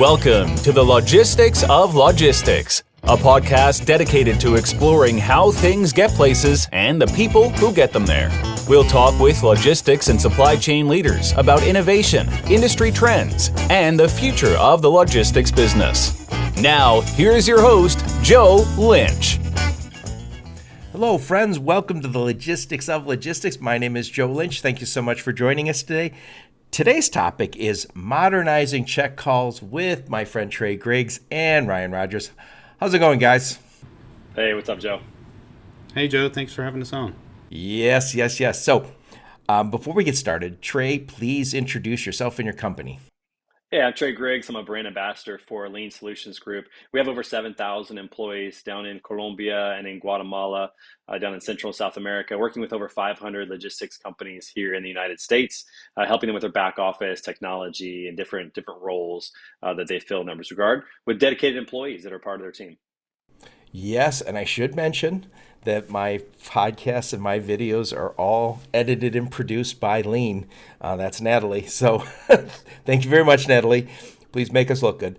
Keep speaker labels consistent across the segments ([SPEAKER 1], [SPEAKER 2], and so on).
[SPEAKER 1] Welcome to the Logistics of Logistics, a podcast dedicated to exploring how things get places and the people who get them there. We'll talk with logistics and supply chain leaders about innovation, industry trends, and the future of the logistics business. Now, here's your host, Joe Lynch.
[SPEAKER 2] Hello, friends. Welcome to the Logistics of Logistics. My name is Joe Lynch. Thank you so much for joining us today. Today's topic is modernizing check calls with my friend Trey Griggs and Ryan Rogers. How's it going, guys?
[SPEAKER 3] Hey, what's up, Joe?
[SPEAKER 4] Hey, Joe. Thanks for having us on.
[SPEAKER 2] Yes. So, before we get started, Trey, please introduce yourself and your company.
[SPEAKER 3] Yeah, I'm Trey Griggs. I'm a brand ambassador for Lean Solutions Group. We have over 7,000 employees down in Colombia and in Guatemala, down in Central and South America, working with over 500 logistics companies here in the United States, helping them with their back office, technology, and different roles that they fill in that regard with dedicated employees that are part of their team.
[SPEAKER 2] Yes, and I should mention that my podcasts and my videos are all edited and produced by Lean. That's Natalie. So thank you very much, Natalie. Please make us look good.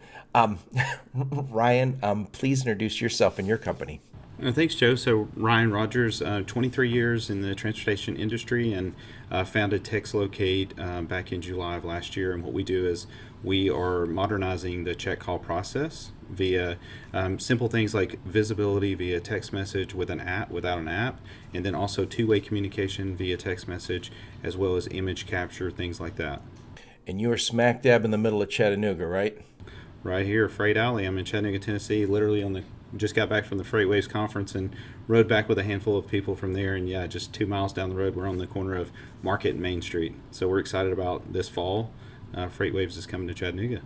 [SPEAKER 2] Ryan, please introduce yourself and your company.
[SPEAKER 4] Thanks, Joe. So Ryan Rogers, 23 years in the transportation industry, and founded TextLocate back in July of last year. And what we do is we are modernizing the check call process via simple things like visibility via text message with an app, without an app, and then also two-way communication via text message, as well as image capture, things like that.
[SPEAKER 2] And you are smack dab in the middle of Chattanooga, right?
[SPEAKER 4] Right here, Freight Alley. I'm in Chattanooga, Tennessee, literally just got back from the Freight Waves conference and rode back with a handful of people from there. And yeah, just 2 miles down the road, we're on the corner of Market and Main Street. So we're excited about this fall. Freight Waves is coming to Chattanooga.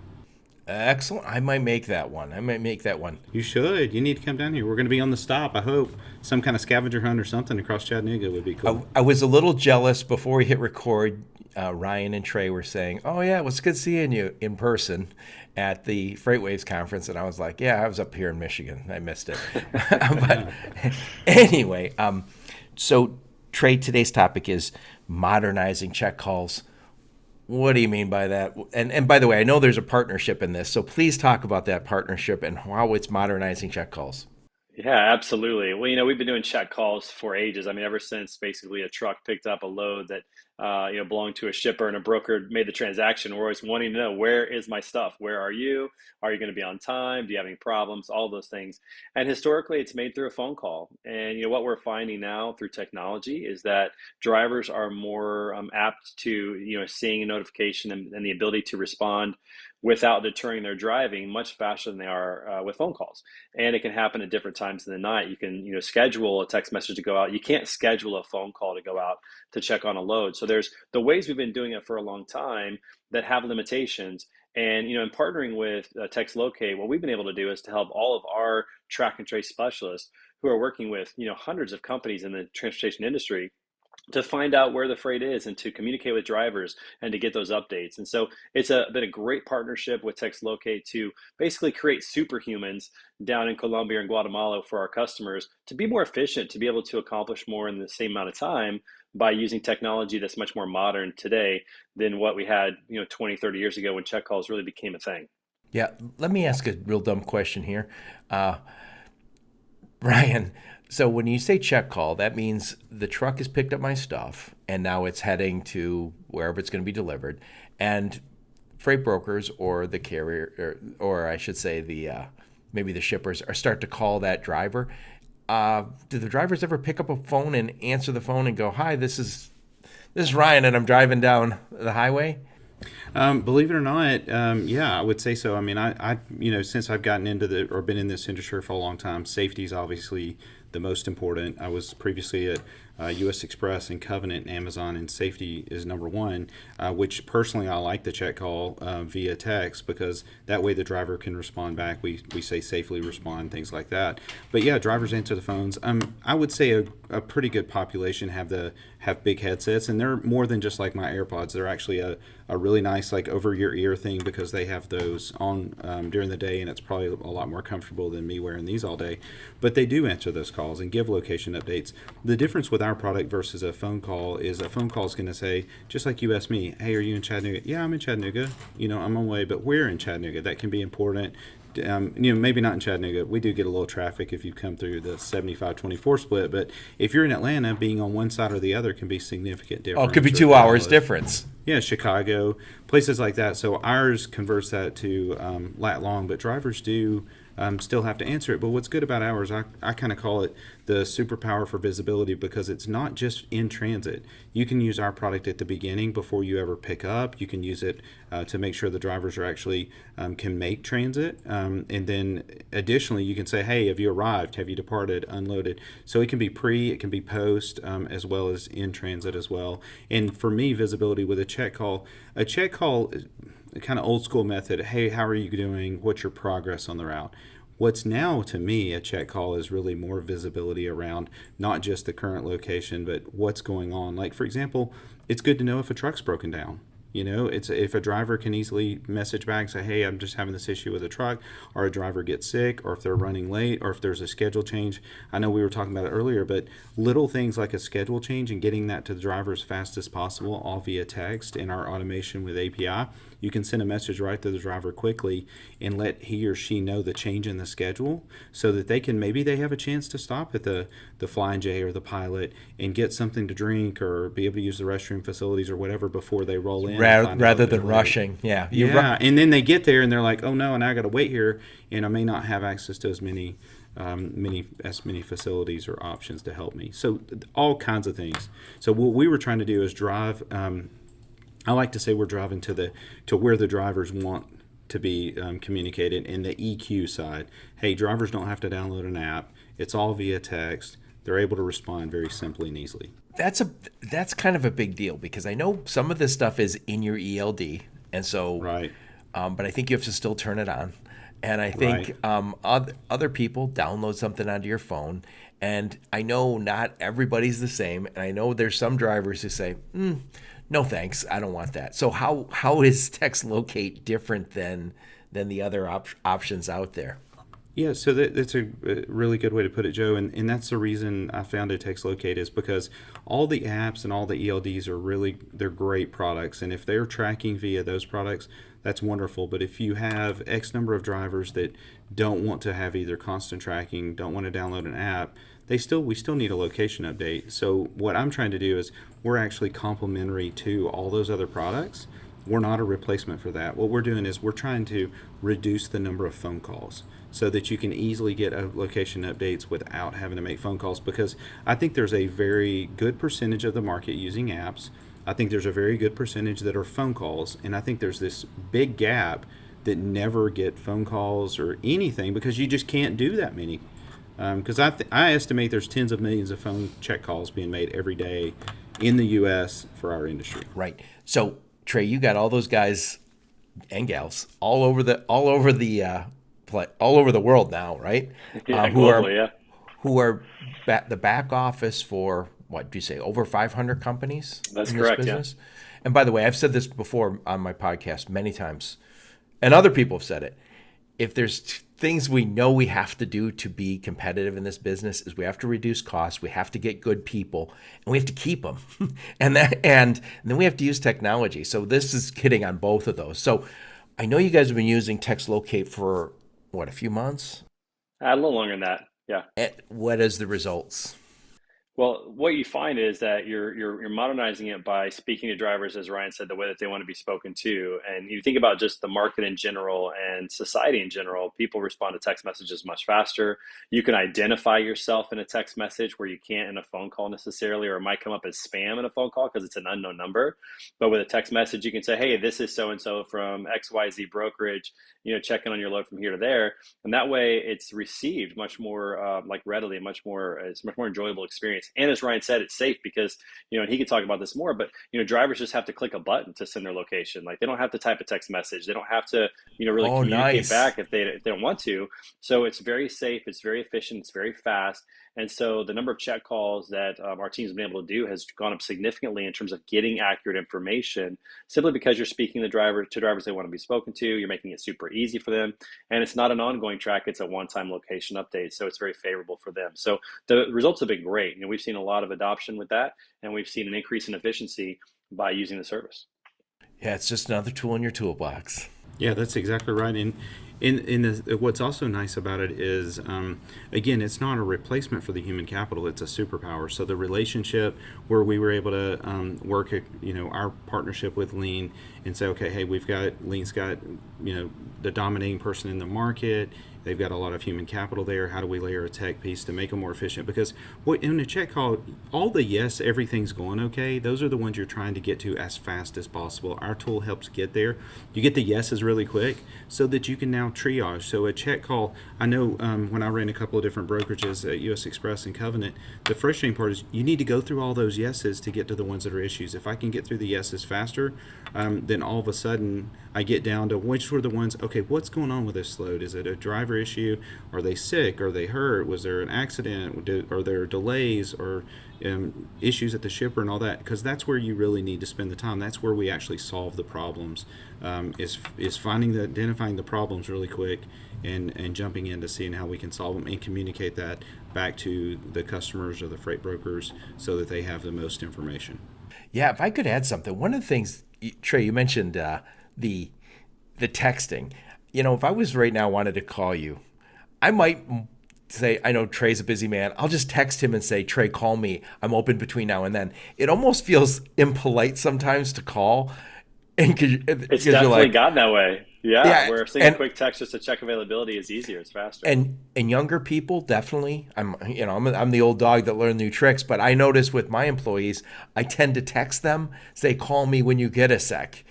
[SPEAKER 2] Excellent. I might make that one.
[SPEAKER 4] You should. You need to come down here. We're going to be on the stop. I hope some kind of scavenger hunt or something across Chattanooga would be cool.
[SPEAKER 2] I was a little jealous before we hit record. Ryan and Trey were saying, oh, yeah, it was good seeing you in person at the Freight Waves conference. And I was like, yeah, I was up here in Michigan. I missed it. But anyway, so Trey, today's topic is modernizing check calls. What do you mean by that? And by the way, I know there's a partnership in this, so please talk about that partnership and how it's modernizing check calls.
[SPEAKER 3] Yeah, absolutely. Well, we've been doing check calls for ages. I mean, ever since basically a truck picked up a load that, belonged to a shipper and a broker made the transaction. We're always wanting to know, where is my stuff? Where are you? Are you going to be on time? Do you have any problems? All those things. And historically, it's made through a phone call. And, what we're finding now through technology is that drivers are more apt to, seeing a notification and the ability to respond without deterring their driving much faster than they are with phone calls. And it can happen at different times in the night. You can, schedule a text message to go out. You can't schedule a phone call to go out to check on a load. So there's the ways we've been doing it for a long time that have limitations. And, in partnering with TextLocate, what we've been able to do is to help all of our track and trace specialists who are working with, hundreds of companies in the transportation industry to find out where the freight is and to communicate with drivers and to get those updates. And so it's been a great partnership with TextLocate to basically create superhumans down in Colombia and Guatemala for our customers to be more efficient, to be able to accomplish more in the same amount of time by using technology that's much more modern today than what we had, 20, 30 years ago when check calls really became a thing.
[SPEAKER 2] Yeah, let me ask a real dumb question here. Ryan, so when you say check call, that means the truck has picked up my stuff and now it's heading to wherever it's going to be delivered. And freight brokers or the carrier, or I should say maybe the shippers, start to call that driver. Do the drivers ever pick up a phone and answer the phone and go, hi, this is Ryan and I'm driving down the highway?
[SPEAKER 4] Believe it or not, yeah, I would say so. I mean, I since I've gotten into or been in this industry for a long time, safety is obviously the most important. I was previously at U.S. Express and Covenant and Amazon, and safety is number one, which personally I like the check call via text because that way the driver can respond back. We say safely respond, things like that. But yeah, drivers answer the phones. I would say a pretty good population have big headsets, and they're more than just like my AirPods. They're actually a really nice like over your ear thing because they have those on during the day, and it's probably a lot more comfortable than me wearing these all day. But they do answer those calls and give location updates. The difference with our product versus a phone call is a phone call is going to say, just like you asked me, hey, are you in Chattanooga? Yeah, I'm in Chattanooga. I'm on my way, but where in Chattanooga? That can be important. Maybe not in Chattanooga. We do get a little traffic if you come through the 75-24 split, but if you're in Atlanta, being on one side or the other can be significant difference.
[SPEAKER 2] Oh, it could be 2 hours difference.
[SPEAKER 4] Yeah, Chicago, places like that. So ours converts that to lat long, but drivers do still have to answer it. But what's good about ours, I kind of call it the superpower for visibility, because it's not just in transit. You can use our product at the beginning before you ever pick up. You can use it to make sure the drivers are actually can make transit. And then additionally, you can say, hey, have you arrived? Have you departed, unloaded? So it can be pre, it can be post, as well as in transit as well. And for me, visibility with a check call, kind of old school method. Hey, how are you doing? What's your progress on the route? What's now, to me, a check call is really more visibility around not just the current location, but what's going on. Like, for example, it's good to know if a truck's broken down. It's if a driver can easily message back and say, hey, I'm just having this issue with a truck, or a driver gets sick, or if they're running late, or if there's a schedule change. I know we were talking about it earlier, but little things like a schedule change and getting that to the driver as fast as possible, all via text in our automation with API. You can send a message right to the driver quickly and let he or she know the change in the schedule, so that maybe they have a chance to stop at the Flying J or the Pilot and get something to drink, or be able to use the restroom facilities or whatever before they roll in.
[SPEAKER 2] Rather than rushing. Yeah.
[SPEAKER 4] And then they get there and they're like, oh no, and I got to wait here, and I may not have access to as many facilities or options to help me. So all kinds of things. So what we were trying to do is drive. I like to say we're driving to where the drivers want to be communicated in the EQ side. Hey, drivers don't have to download an app. It's all via text. They're able to respond very simply and easily.
[SPEAKER 2] That's kind of a big deal, because I know some of this stuff is in your ELD, and so
[SPEAKER 4] right.
[SPEAKER 2] But I think you have to still turn it on. And I think other people download something onto your phone, and I know not everybody's the same, and I know there's some drivers who say, no thanks, I don't want that. So how is TextLocate different than the other options out there?
[SPEAKER 4] Yeah, so that's a really good way to put it, Joe. And that's the reason I founded TextLocate, is because all the apps and all the ELDs they're great products. And if they're tracking via those products, that's wonderful. But if you have X number of drivers that don't want to have either constant tracking, don't want to download an app, we still need a location update. So what I'm trying to do is we're actually complementary to all those other products. We're not a replacement for that. What we're doing is we're trying to reduce the number of phone calls so that you can easily get location updates without having to make phone calls, because I think there's a very good percentage of the market using apps. I think there's a very good percentage that are phone calls, and I think there's this big gap that never get phone calls or anything, because you just can't do that many. Because I estimate there's tens of millions of phone check calls being made every day in the U.S. for our industry.
[SPEAKER 2] Right. So Trey, you got all those guys and gals all over the world now, right?
[SPEAKER 3] Yeah,
[SPEAKER 2] who are the back office for, what do you say, over 500 companies?
[SPEAKER 3] That's correct.
[SPEAKER 2] Business? Yeah. And by the way, I've said this before on my podcast many times, and other people have said it. If there's things we know we have to do to be competitive in this business, is we have to reduce costs, we have to get good people, and we have to keep them, and then we have to use technology. So this is hitting on both of those. So I know you guys have been using TextLocate for a few months?
[SPEAKER 3] A little longer than that. Yeah.
[SPEAKER 2] And what is the results?
[SPEAKER 3] Well, what you find is that you're modernizing it by speaking to drivers, as Ryan said, the way that they want to be spoken to. And you think about just the market in general and society in general, people respond to text messages much faster. You can identify yourself in a text message where you can't in a phone call necessarily, or it might come up as spam in a phone call because it's an unknown number. But with a text message, you can say, hey, this is so-and-so from XYZ brokerage, checking on your load from here to there. And that way it's received much more readily, it's much more enjoyable experience. And as Ryan said, it's safe because, and he could talk about this more, but, drivers just have to click a button to send their location. Like, they don't have to type a text message. They don't have to, really communicate back if they don't want to. So it's very safe. It's very efficient. It's very fast. And so the number of check calls that our team's been able to do has gone up significantly in terms of getting accurate information, simply because you're speaking to drivers they want to be spoken to. You're making it super easy for them. And it's not an ongoing track. It's a one-time location update. So it's very favorable for them. So the results have been great. we've seen a lot of adoption with that, and we've seen an increase in efficiency by using the service.
[SPEAKER 2] Yeah, it's just another tool in your toolbox.
[SPEAKER 4] Yeah, that's exactly right. And what's also nice about it is, again, it's not a replacement for the human capital. It's a superpower. So the relationship where we were able to work, our partnership with Lean and say, okay, hey, Lean's got, the dominating person in the market. They've got a lot of human capital there. How do we layer a tech piece to make them more efficient? Because in a check call, all the yes, everything's going okay, those are the ones you're trying to get to as fast as possible. Our tool helps get there. You get the yeses really quick so that you can now triage. So a check call, I know when I ran a couple of different brokerages at US Express and Covenant, the frustrating part is you need to go through all those yeses to get to the ones that are issues. If I can get through the yeses faster, then all of a sudden I get down to which were the ones, okay, what's going on with this load? Is it a driver issue? Are they sick? Are they hurt? Was there an accident? Are there delays or issues at the shipper and all that? Because that's where you really need to spend the time. That's where we actually solve the problems, is identifying the problems really quick and jumping into seeing how we can solve them and communicate that back to the customers or the freight brokers so that they have the most information.
[SPEAKER 2] Yeah, if I could add something, one of the things, Trey, you mentioned the texting. If I was right now wanted to call you, I might say, I know Trey's a busy man. I'll just text him and say, Trey, call me. I'm open between now and then. It almost feels impolite sometimes to call.
[SPEAKER 3] And it's definitely gotten that way. Yeah, where sending a quick text just to check availability is easier. It's faster.
[SPEAKER 2] And younger people, definitely. I'm the old dog that learned new tricks. But I notice with my employees, I tend to text them, say, call me when you get a sec.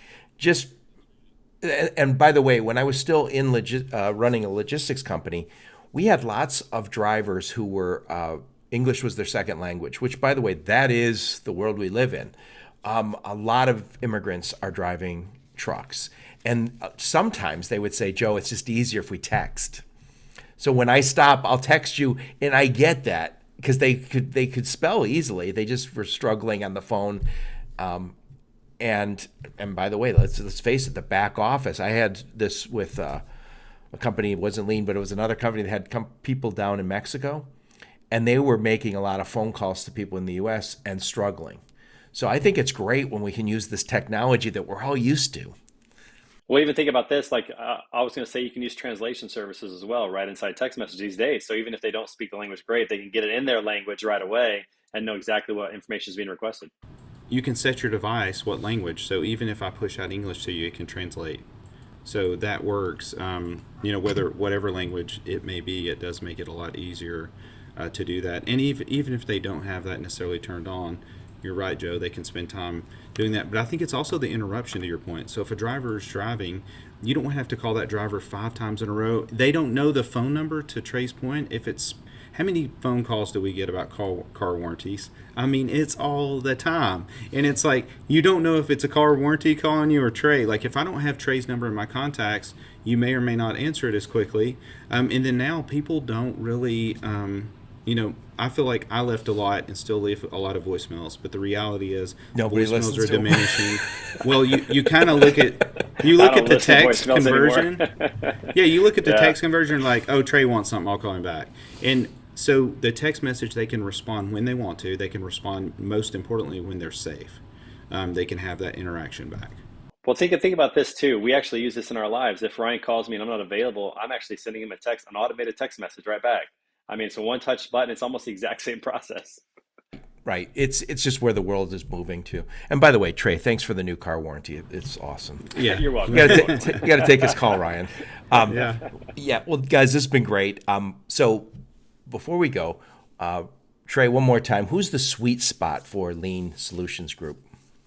[SPEAKER 2] And by the way, when I was still in running a logistics company, we had lots of drivers who were English was their second language. Which, by the way, that is the world we live in. A lot of immigrants are driving trucks. And sometimes they would say, Joe, it's just easier if we text. So when I stop, I'll text you, and I get that because they could spell easily. They just were struggling on the phone. And by the way, let's face it, the back office. I had this with a company. It wasn't Lean, but it was another company that had people down in Mexico, and they were making a lot of phone calls to people in the U.S. and struggling. So I think it's great when we can use this technology that we're all used to.
[SPEAKER 3] Well, even think about this, like I was going to say, you can use translation services as well, right, inside text messages these days. So even if they don't speak the language great, they can get it in their language right away and know exactly what information is being requested.
[SPEAKER 4] You can set your device what language. So even if I push out English to you, it can translate. So that works. Whatever language it may be, it does make it a lot easier to do that. And even if they don't have that necessarily turned on, you're right, Joe, they can spend time doing that. But I think it's also the interruption to your point. So if a driver is driving, you don't have to call that driver 5 times in a row. They don't know the phone number, to Trey's point. How many phone calls do we get about car warranties? I mean, it's all the time. And it's like, you don't know if it's a car warranty calling you or Trey. Like, if I don't have Trey's number in my contacts, you may or may not answer it as quickly. And then now people don't really, I feel like I left a lot and still leave a lot of voicemails. But the reality is, voicemails are diminishing. Well, you kind of look at the text conversion. Yeah, you look at the text conversion like, oh, Trey wants something, I'll call him back. And so the text message, they can respond when they want to. They can respond, most importantly, when they're safe. They can have that interaction back.
[SPEAKER 3] Well, think about this too. We actually use this in our lives. If Ryan calls me and I'm not available, I'm actually sending him an automated text message right back. I mean, it's a one-touch button. It's almost the exact same process.
[SPEAKER 2] Right. It's just where the world is moving to. And by the way, Trey, thanks for the new car warranty. It's awesome.
[SPEAKER 3] Yeah, you're welcome.
[SPEAKER 2] You got to take his call, Ryan. Yeah. Well, guys, this has been great. So before we go, Trey, one more time, who's the sweet spot for Lean Solutions Group?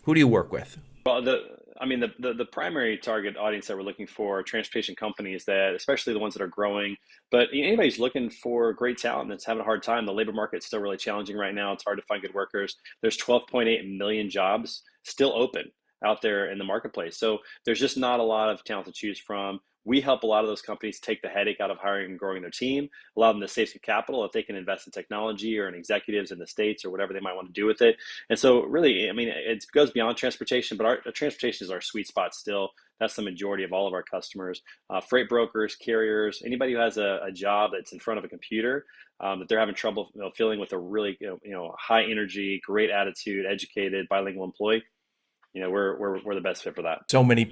[SPEAKER 2] Who do you work with?
[SPEAKER 3] Well, the primary target audience that we're looking for are transportation companies, that, especially the ones that are growing. But anybody who's looking for great talent that's having a hard time, the labor market's still really challenging right now. It's hard to find good workers. There's 12.8 million jobs still open out there in the marketplace. So there's just not a lot of talent to choose from. We help a lot of those companies take the headache out of hiring and growing their team, allow them to save some capital if they can invest in technology or in executives in the States or whatever they might want to do with it. And so really, I mean, it goes beyond transportation, but our transportation is our sweet spot still. That's the majority of all of our customers. Freight brokers, carriers, anybody who has a job that's in front of a computer, that they're having trouble filling with a really high energy, great attitude, educated, bilingual employee. We're the best fit for that.
[SPEAKER 2] So many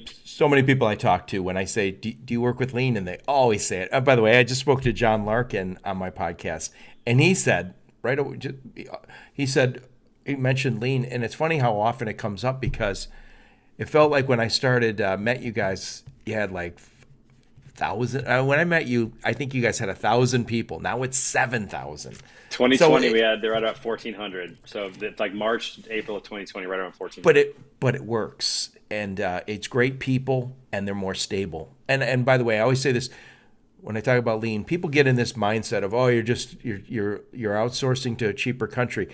[SPEAKER 2] people I talk to, when I say, do you work with Lean? And they always say it. Oh, by the way, I just spoke to John Larkin on my podcast, and he said, he mentioned Lean, and it's funny how often it comes up, because it felt like when I started, met you guys, you had like 1,000. When I met you, I think you guys had 1,000 people. Now it's 7,000.
[SPEAKER 3] 2020, they're right about 1,400. So it's like March, April of 2020, right around 1,400.
[SPEAKER 2] But it works, and it's great people, and they're more stable. And by the way, I always say this when I talk about Lean. People get in this mindset of, oh, you're outsourcing to a cheaper country.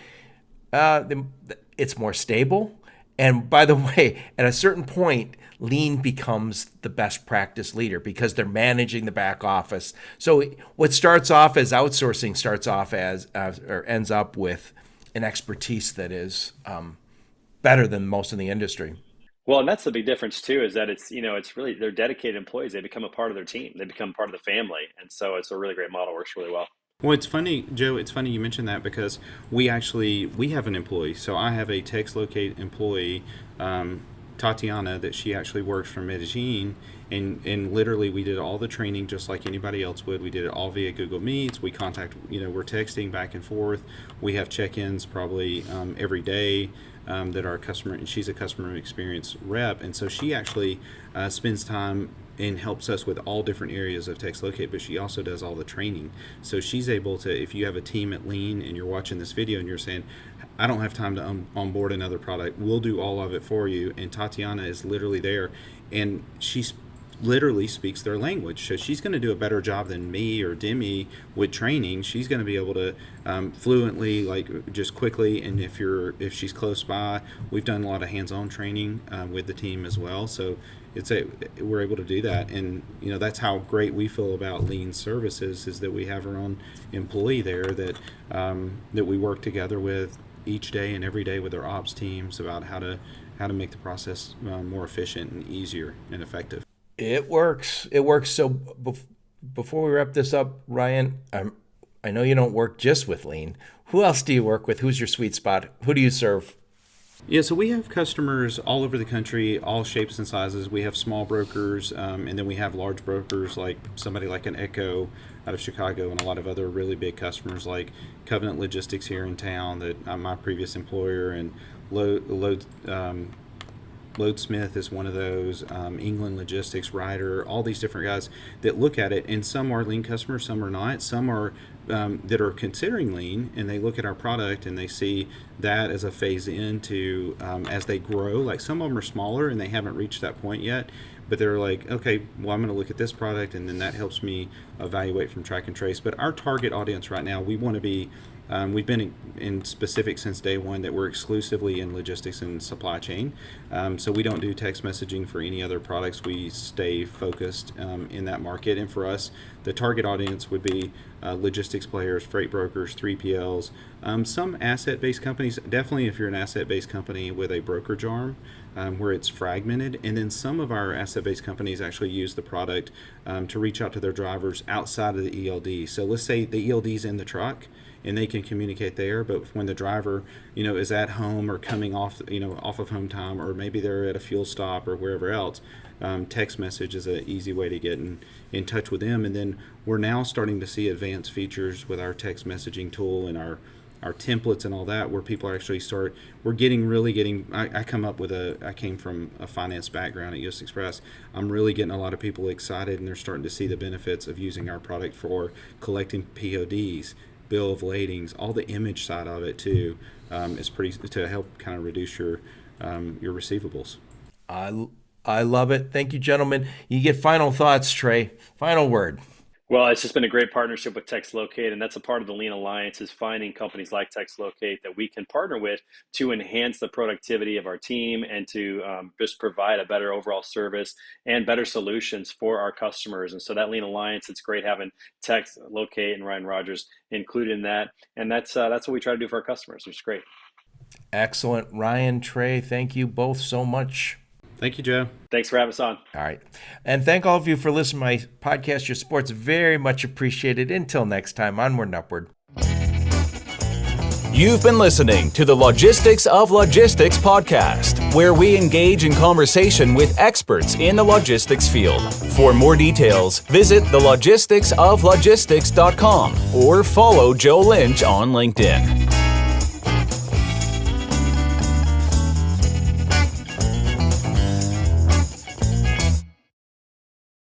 [SPEAKER 2] It's more stable. And by the way, at a certain point, Lean becomes the best practice leader, because they're managing the back office. So what starts off as outsourcing starts off as or ends up with an expertise that is better than most in the industry.
[SPEAKER 3] Well, and that's the big difference too, is that it's really, they're dedicated employees. They become a part of their team. They become part of the family. And so it's a really great model, works really well.
[SPEAKER 4] Well, it's funny, Joe, it's funny you mentioned that, because we have an employee. So I have a TextLocate employee, Tatiana, that she actually works for Medellin, and literally we did all the training just like anybody else would. We did it all via Google Meets. We we're texting back and forth. We have check-ins probably every day that our customer, and she's a customer experience rep, and so she actually spends time and helps us with all different areas of TextLocate, but she also does all the training. So she's able to, if you have a team at Lean and you're watching this video and you're saying, I don't have time to onboard another product, we'll do all of it for you. And Tatiana is literally there, and she's literally speaks their language. So she's going to do a better job than me or Demi with training. She's going to be able to fluently, like just quickly. And if she's close by, we've done a lot of hands-on training with the team as well. So we're able to do that. And that's how great we feel about Lean Services, is that we have our own employee there that we work together with each day and every day with our ops teams about how to make the process more efficient and easier and effective.
[SPEAKER 2] It works. So before we wrap this up, Ryan, I know you don't work just with Lean. Who else do you work with? Who's your sweet spot? Who do you serve?
[SPEAKER 4] Yeah, so we have customers all over the country, all shapes and sizes. We have small brokers, and then we have large brokers, like somebody like an Echo out of Chicago, and a lot of other really big customers like Covenant Logistics here in town, that my previous employer, and Loadsmith is one of those, England Logistics, Ryder, all these different guys that look at it, and some are Lean customers, some are not. Some are that are considering Lean, and they look at our product and they see that as a phase into as they grow. Like some of them are smaller and they haven't reached that point yet, but they're like, okay, well, I'm going to look at this product, and then that helps me evaluate from track and trace. But our target audience right now, we want to be we've been in specific since day one that we're exclusively in logistics and supply chain. So we don't do text messaging for any other products. We stay focused in that market. And for us, the target audience would be logistics players, freight brokers, 3PLs, some asset-based companies. Definitely if you're an asset-based company with a brokerage arm where it's fragmented. And then some of our asset-based companies actually use the product to reach out to their drivers outside of the ELD. So let's say the ELD's in the truck, and they can communicate there. But when the driver, is at home or coming off of home time, or maybe they're at a fuel stop or wherever else, text message is an easy way to get in touch with them. And then we're now starting to see advanced features with our text messaging tool and our templates and all that, where people actually we're getting, I came from a finance background at US Express. I'm really getting a lot of people excited, and they're starting to see the benefits of using our product for collecting PODs, bill of ladings, all the image side of it too, is pretty, to help kind of reduce your receivables.
[SPEAKER 2] I love it. Thank you, gentlemen. You get final thoughts, Trey. Final word.
[SPEAKER 3] Well, it's just been a great partnership with TextLocate, and that's a part of the Lean Alliance, is finding companies like TextLocate that we can partner with to enhance the productivity of our team and to just provide a better overall service and better solutions for our customers. And so that Lean Alliance, it's great having TextLocate and Ryan Rogers included in that. And that's what we try to do for our customers, which is great.
[SPEAKER 2] Excellent. Ryan, Trey, thank you both so much.
[SPEAKER 4] Thank you, Joe.
[SPEAKER 3] Thanks for having us on.
[SPEAKER 2] All right. And thank all of you for listening to my podcast, Your Sports. Very much appreciated. Until next time, onward and upward.
[SPEAKER 1] You've been listening to the Logistics of Logistics podcast, where we engage in conversation with experts in the logistics field. For more details, visit thelogisticsoflogistics.com or follow Joe Lynch on LinkedIn.